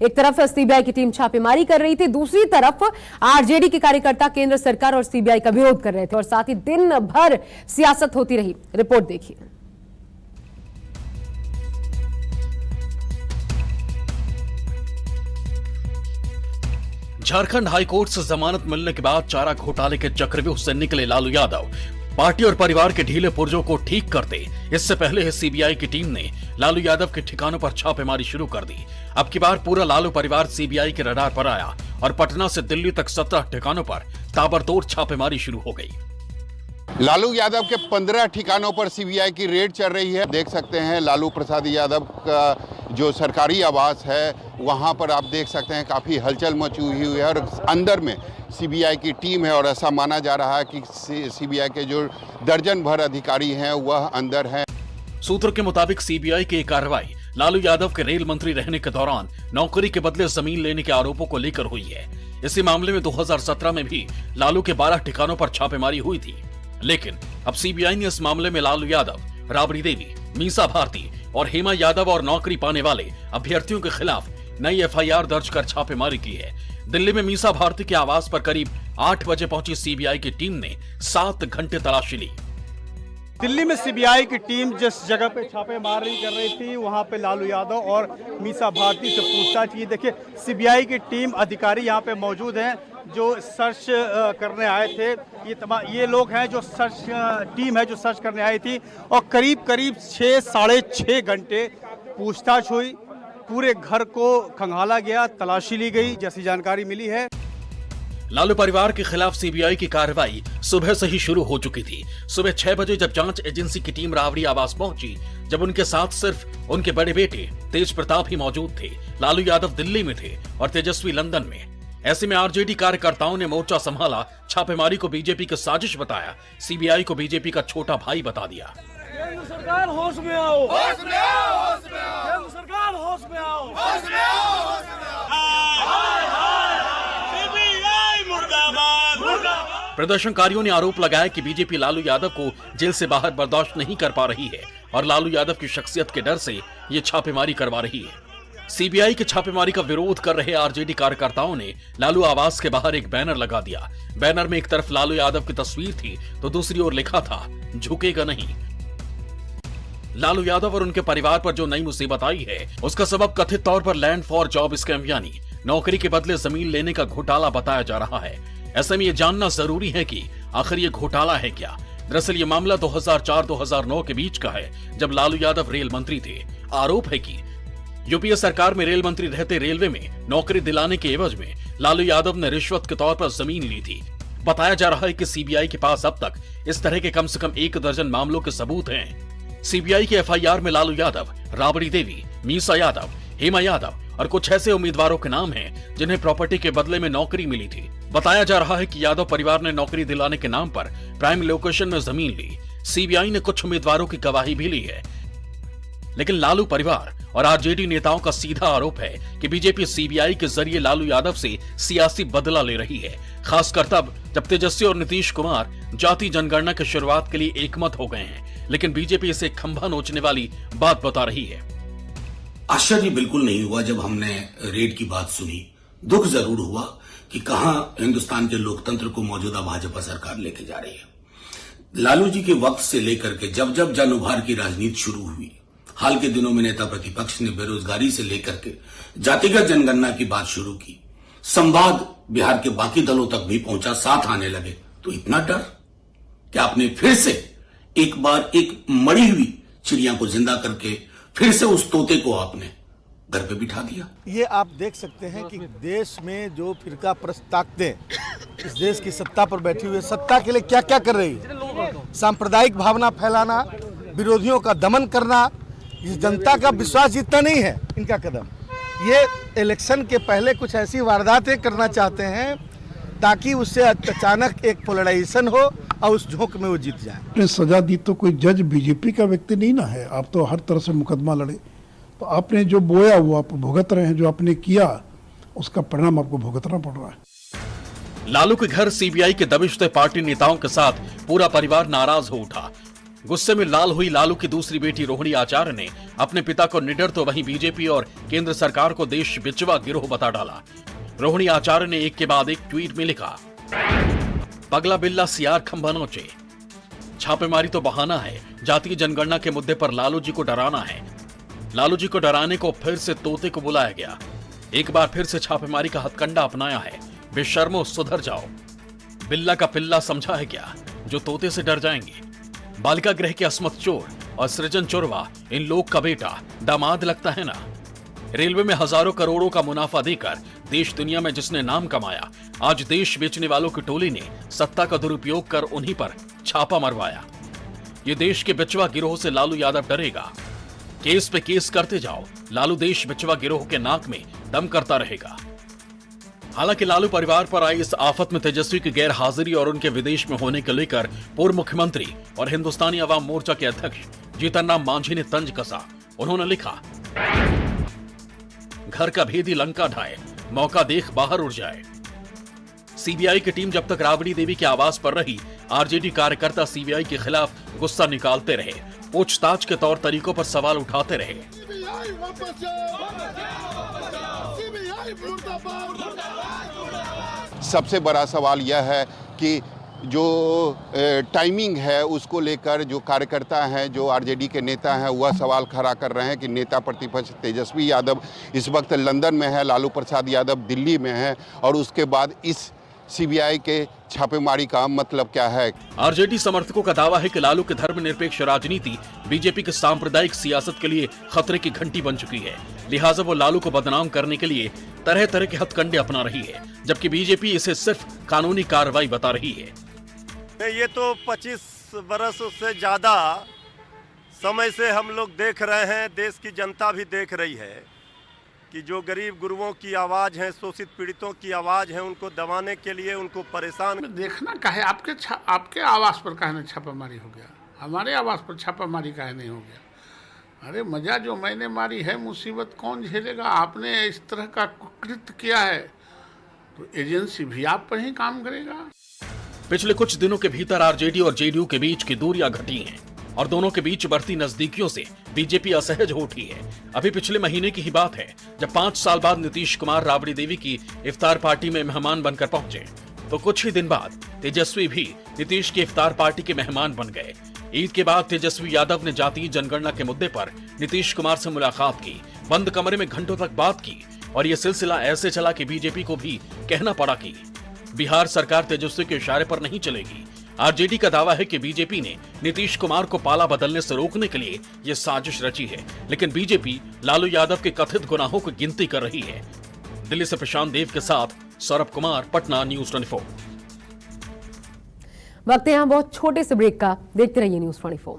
एक तरफ सीबीआई की टीम छापेमारी कर रही थी, दूसरी तरफ आरजेडी के कार्यकर्ता केंद्र सरकार और सीबीआई का विरोध कर रहे थे और साथ ही दिन भर सियासत होती रही। रिपोर्ट देखिए। झारखंड हाईकोर्ट से जमानत मिलने के बाद चारा घोटाले के चक्रव्यूह से निकले लालू यादव पार्टी और परिवार के ढीले पुर्जों को ठीक करते इससे पहले सीबीआई की टीम ने लालू यादव के ठिकानों पर छापेमारी शुरू कर दी। अब की बार पूरा लालू परिवार सीबीआई के रडार पर आया और पटना से दिल्ली तक 17 ठिकानों पर ताबड़तोड़ छापेमारी शुरू हो गई। लालू यादव के 15 ठिकानों पर सीबीआई की रेड चल रही है। देख सकते हैं लालू प्रसाद यादव का जो सरकारी आवास है वहां पर आप देख सकते हैं काफ़ी हलचल मची हुई है और अंदर में सीबीआई की टीम है और ऐसा माना जा रहा है कि सीबीआई के जो दर्जन भर अधिकारी हैं वह अंदर हैं। सूत्र के मुताबिक सीबीआई की कार्रवाई लालू यादव के रेल मंत्री रहने के दौरान नौकरी के बदले जमीन लेने के आरोपों को लेकर हुई है। इसी मामले में 2017 में भी लालू के 12 ठिकानों पर छापेमारी हुई थी, लेकिन अब सीबीआई ने इस मामले में लालू यादव, राबड़ी देवी, मीसा भारती और हेमा यादव और नौकरी पाने वाले अभ्यर्थियों के खिलाफ नई एफआईआर दर्ज कर छापेमारी की है। दिल्ली में मीसा भारती के आवास पर करीब 8 बजे पहुंची सीबीआई की टीम ने 7 घंटे तलाशी ली। दिल्ली में सीबीआई की टीम जिस जगह पे छापेमारी कर रही थी वहां पे लालू यादव और मीसा भारती से पूछताछ की। देखिए सीबीआई की टीम अधिकारी यहां पे मौजूद हैं जो सर्च करने आए थे। ये लोग हैं जो सर्च टीम है जो सर्च करने आई थी और करीब 6 साढ़े 6 घंटे पूछताछ हुई। पूरे घर को खंगाला गया, तलाशी ली गई जैसी जानकारी मिली है। लालू परिवार के खिलाफ सीबीआई की कार्रवाई सुबह से ही शुरू हो चुकी थी। सुबह 6 बजे जब जांच एजेंसी की टीम राबड़ी आवास पहुंची, जब उनके साथ सिर्फ उनके बड़े बेटे तेज प्रताप ही मौजूद थे। लालू यादव दिल्ली में थे और तेजस्वी लंदन में। ऐसे में आरजेडी कार्यकर्ताओं ने मोर्चा संभाला, छापेमारी को बीजेपी की साजिश बताया, सीबीआई को बीजेपी का छोटा भाई बता दिया। केंद्र सरकार होश में आओ, होश में आओ, होश में आओ, केंद्र सरकार होश में आओ, होश में आओ, होश में आओ। प्रदर्शनकारियों ने आरोप लगाया कि बीजेपी लालू यादव को जेल से बाहर बर्दाश्त नहीं कर पा रही है और लालू यादव की शख्सियत के डर से ये छापेमारी करवा रही है। सीबीआई की छापेमारी का विरोध कर रहे आरजेडी कार्यकर्ताओं ने लालू आवास के बाहर एक बैनर लगा दिया। बैनर में एक तरफ लालू यादव की तस्वीर थी तो दूसरी ओर लिखा था, झुकेगा नहीं। लालू यादव और उनके परिवार पर जो नई मुसीबत आई है उसका सबब कथित तौर पर लैंड फॉर जॉब स्कैम यानी नौकरी के बदले जमीन लेने का घोटाला बताया जा रहा है। ऐसे में ये जानना जरूरी है कि आखिर ये घोटाला है क्या। दरअसल ये मामला 2004-2009 के बीच का है, जब लालू यादव रेल मंत्री थे। आरोप है कि यूपीए सरकार में रेल मंत्री रहते रेलवे में नौकरी दिलाने के एवज में लालू यादव ने रिश्वत के तौर पर जमीन ली थी। बताया जा रहा है कि सीबीआई के पास अब तक इस तरह के कम से कम 1 दर्जन मामलों के सबूत हैं। सीबीआई की एफआईआर में लालू यादव, राबड़ी देवी, मीसा यादव, हेमा यादव और कुछ ऐसे उम्मीदवारों के नाम हैं जिन्हें प्रॉपर्टी के बदले में नौकरी मिली थी। बताया जा रहा है कि यादव परिवार ने नौकरी दिलाने के नाम पर प्राइम लोकेशन में जमीन ली। सीबीआई ने कुछ उम्मीदवारों की गवाही भी ली है, लेकिन लालू परिवार और आरजेडी नेताओं का सीधा आरोप है कि बीजेपी सीबीआई के जरिए लालू यादव से सियासी बदला ले रही है, खासकर तब जब तेजस्वी और नीतीश कुमार जाति जनगणना की शुरुआत के लिए एकमत हो गए हैं, लेकिन बीजेपी इसे खंभा नोचने वाली बात बता रही है। आश्चर्य बिल्कुल नहीं हुआ जब हमने रेड की बात सुनी। दुख जरूर हुआ कि कहां हिंदुस्तान के लोकतंत्र को मौजूदा भाजपा सरकार लेके जा रही है। लालू जी के वक्त से लेकर के जब जब जन उभार की राजनीति शुरू हुई, हाल के दिनों में नेता प्रतिपक्ष ने बेरोजगारी से लेकर के जातिगत जनगणना की बात शुरू की। संवाद बिहार के बाकी दलों तक भी पहुंचा, साथ आने लगे। तो इतना डर कि आपने फिर से एक बार एक मरी हुई चिड़िया को जिंदा करके फिर से उस तोते को आपने घर पे बिठा दिया। ये आप देख सकते हैं कि देश में जो फिरका प्रस्त ताकतें इस देश की सत्ता पर बैठी हुई है, सत्ता के लिए क्या क्या कर रही है। सांप्रदायिक भावना फैलाना, विरोधियों का दमन करना, इस जनता का विश्वास जीतना नहीं है इनका कदम। ये इलेक्शन के पहले कुछ ऐसी वारदातें करना चाहते हैं ताकि उससे अचानक एक पोलराइजेशन हो और उस झोंक में वो जीत जाए। सजा दी तो कोई जज बीजेपी का व्यक्ति नहीं ना है। आप तो हर तरह से मुकदमा लड़े, तो आपने जो बोया वो आप भुगत रहे हैं, जो आपने किया उसका परिणाम आपको भुगतना पड़ रहा है। लालू के घर सीबीआई के दबिश से पार्टी नेताओं के साथ पूरा परिवार नाराज हो उठा। गुस्से में लाल हुई लालू की दूसरी बेटी रोहिणी आचार्य ने अपने पिता को निडर तो वहीं बीजेपी और केंद्र सरकार को देश बिचवा गिरोह बता डाला। रोहिणी आचार्य ने एक के बाद एक ट्वीट में लिखा, पगला बिल्ला सियार खंभा नोचे। छापेमारी तो बहाना है, जातीय जनगणना के मुद्दे पर लालू जी को डराना है। लालू जी को डराने को फिर से तोते को बुलाया गया। एक बार फिर से छापेमारी का हथकंडा अपनाया है। बेशर्मो सुधर जाओ। बिल्ला का पिल्ला समझा है क्या जो तोते से डर जाएंगे? बालिका गृह के असमत चोर और सृजन चोरवा इन लोग का बेटा दामाद लगता है ना। रेलवे में हजारों करोड़ों का मुनाफा देकर देश दुनिया में जिसने नाम कमाया, आज देश बेचने वालों की टोली ने सत्ता का दुरुपयोग कर उन्हीं पर छापा मरवाया। ये देश के बिचवा गिरोह से लालू यादव डरेगा। केस पे केस करते जाओ, लालू देश बिचवा गिरोह के नाक में दम करता रहेगा। हालांकि लालू परिवार पर आई इस आफत में तेजस्वी की गैर हाजिरी और उनके विदेश में होने को लेकर पूर्व मुख्यमंत्री और हिंदुस्तानी अवाम मोर्चा के अध्यक्ष जीतन राम मांझी ने तंज कसा। उन्होंने लिखा, घर का भेदी लंका ढाए, मौका देख बाहर उड़ जाए। सीबीआई की टीम जब तक राबड़ी देवी के आवास पर रही, आरजेडी कार्यकर्ता सीबीआई के खिलाफ गुस्सा निकालते रहे, पूछताछ के तौर तरीकों पर सवाल उठाते रहे। सबसे बड़ा सवाल यह है कि जो टाइमिंग है उसको लेकर जो कार्यकर्ता हैं, जो आरजेडी के नेता हैं, वह सवाल खड़ा कर रहे हैं कि नेता प्रतिपक्ष तेजस्वी यादव इस वक्त लंदन में है, लालू प्रसाद यादव दिल्ली में है, और उसके बाद इस सीबीआई के छापेमारी का मतलब क्या है? आरजेडी समर्थकों का दावा है कि लालू की धर्मनिरपेक्ष राजनीति बीजेपी के सांप्रदायिक सियासत के लिए खतरे की घंटी बन चुकी है, लिहाजा वो लालू को बदनाम करने के लिए तरह तरह के हथकंडे अपना रही है, जबकि बीजेपी इसे सिर्फ कानूनी कार्रवाई बता रही है। ये तो 25 बरस से ज्यादा समय से हम लोग देख रहे हैं, देश की जनता भी देख रही है कि जो गरीब गुरुओं की आवाज़ है, शोषित पीड़ितों की आवाज़ है, उनको दबाने के लिए, उनको परेशान। देखना काहे आपके आवास पर काहे छापामारी हो गया, हमारे आवास पर छापामारी काहे नहीं हो गया? अरे मजा जो मैंने मारी है, मुसीबत कौन झेलेगा? आपने इस तरह का कृत्य किया है तो एजेंसी भी आप पर ही काम करेगा। पिछले कुछ दिनों के भीतर आरजेडी और जेडीयू के बीच की दूरियां घटी हैं और दोनों के बीच बढ़ती नजदीकियों से बीजेपी असहज हो उठी है। अभी पिछले महीने की ही बात है जब 5 साल बाद नीतीश कुमार राबड़ी देवी की इफ्तार पार्टी में मेहमान बनकर पहुंचे, तो कुछ ही दिन बाद तेजस्वी भी नीतीश की इफ्तार पार्टी के मेहमान बन गए। ईद के बाद तेजस्वी यादव ने जातीय जनगणना के मुद्दे पर नीतीश कुमार से मुलाकात की, बंद कमरे में घंटों तक बात की, और ये सिलसिला ऐसे चला कि बीजेपी को भी कहना पड़ा कि बिहार सरकार तेजस्वी के इशारे पर नहीं चलेगी। आरजेडी का दावा है कि बीजेपी ने नीतीश कुमार को पाला बदलने से रोकने के लिए यह साजिश रची है, लेकिन बीजेपी लालू यादव के कथित गुनाहों की गिनती कर रही है। दिल्ली से प्रशांत देव के साथ सौरभ कुमार, पटना, न्यूज़ 24। वक्त है यहाँ बहुत छोटे से ब्रेक का, देखते रहिए न्यूज़ 24।